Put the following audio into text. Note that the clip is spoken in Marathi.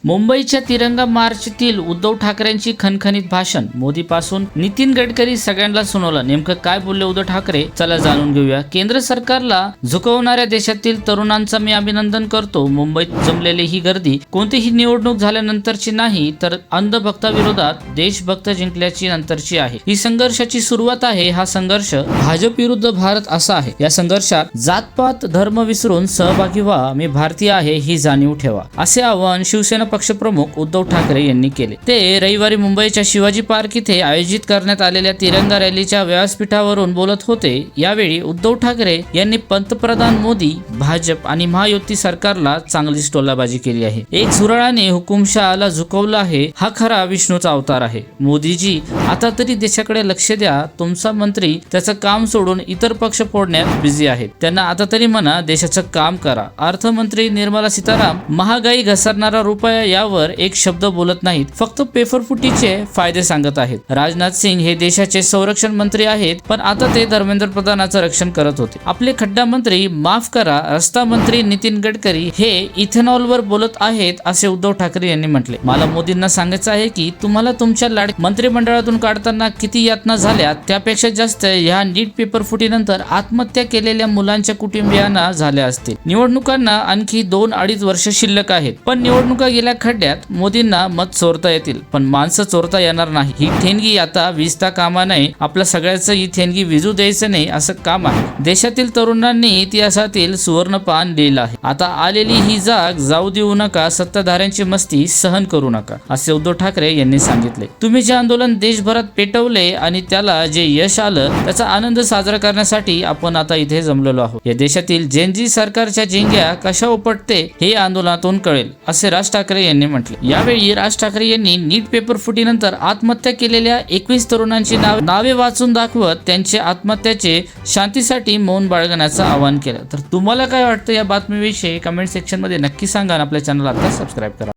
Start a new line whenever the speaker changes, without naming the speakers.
मुंबईच्या तिरंगा मार्चतील उद्धव ठाकरेंची खणखणीत भाषण. मोदीपासून नितीन गडकरी सगळ्यांना सुनावलं. नेमकं काय बोलले उद्धव ठाकरे, चला जाणून घेऊया. केंद्र सरकारला झुकवणाऱ्या देशातील तरुणांचं मी अभिनंदन करतो. मुंबईत जमलेली ही गर्दी कोणतीही निवडणूक झाल्यानंतरची नाही, तर अंधभक्ताविरोधात देशभक्त जिंकल्याची नंतरची आहे. ही संघर्षाची सुरुवात आहे. हा संघर्ष भाजप विरुद्ध भारत असा आहे. या संघर्षात जातपात धर्म विसरून सहभागी व्हा. मी भारतीय आहे ही जाणीव ठेवा, असे आवाहन शिवसेना पक्षप्रमुख उद्धव ठाकरे यांनी केले. ते रविवारी मुंबईच्या शिवाजी पार्क इथे आयोजित करण्यात आलेल्या तिरंगा रॅलीच्या व्यासपीठावरून बोलत होते. यावेळी उद्धव ठाकरे यांनी पंतप्रधान मोदी, भाजप आणि महायुती सरकारला चांगलीच टोलाबाजी केली आहे. एक झुरळाने हुकुमशहाला झुकवलं आहे. हा खरा विष्णूचा अवतार आहे. मोदीजी, आता तरी देशाकडे लक्ष द्या. तुमचा मंत्री त्याचं काम सोडून इतर पक्ष फोडण्यात बिझी आहेत. त्यांना आता तरी म्हणा, देशाचं काम करा. अर्थमंत्री निर्मला सीताराम महागाई घसरणारा रुपया यावर एक शब्द बोलत नाहीत, फक्त पेपरफुटीचे फायदे सांगत आहेत. राजनाथ सिंग हे देशाचे संरक्षण मंत्री आहेत, पण आता ते धर्मेंद्र प्रधानाचं रक्षण करत होते. आपले खड्डा मंत्री, माफ करा, रस्ता मंत्री नितीन गडकरी हे इथेनॉलवर बोलत आहेत, असे उद्धव ठाकरे यांनी म्हटले. मला मोदींना सांगायचं आहे की तुम्हाला तुमच्या मंत्रिमंडळातून काढताना किती यातना झाल्या, त्यापेक्षा जास्त ह्या नीट पेपरफुटीनंतर आत्महत्या केलेल्या मुलांच्या कुटुंबियांना झाल्या असतील. निवडणुकांना आणखी 2-2.5 वर्ष शिल्लक आहेत, पण निवडणुका गेल्या खड्ड्यात. मोदींना मत चोरता येतील, पण माणसं चोरता येणार नाही. ही ठेणगी आता विजता कामा नये. आपल्या सगळ्याचं ही ठेणगी विजू द्यायचं नाही, असं काम आहे. देशातील तरुणांनी इतिहासातील सुवर्णपान लिहिलं आहे. आता आलेली ही जाग जाऊ देऊ नका. सत्ताधाऱ्यांची मस्ती सहन करू नका, असे उद्धव ठाकरे यांनी सांगितले. तुम्ही जे आंदोलन देशभरात पेटवले आणि त्याला जे यश आलं, त्याचा आनंद साजरा करण्यासाठी आपण आता इथे जमलेलो आहोत. या देशातील जेनजी सरकारच्या झिंग्या कशा उपटते हे आंदोलनातून कळेल, असे राज ठाकरे यांनी म्हटले. यावेळी राज ठाकरे यांनी नीट पेपरफुटीनंतर आत्महत्या केलेल्या 21 तरुणांची नावे वाचून दाखवत त्यांच्या आत्महत्याचे शांतीसाठी मौन बाळगण्याचं आवाहन केलं. तर तुम्हाला काय वाटतं या बातमीविषयी कमेंट सेक्शन मध्ये नक्की सांगा. आपल्या चॅनलला आता सबस्क्राईब करा.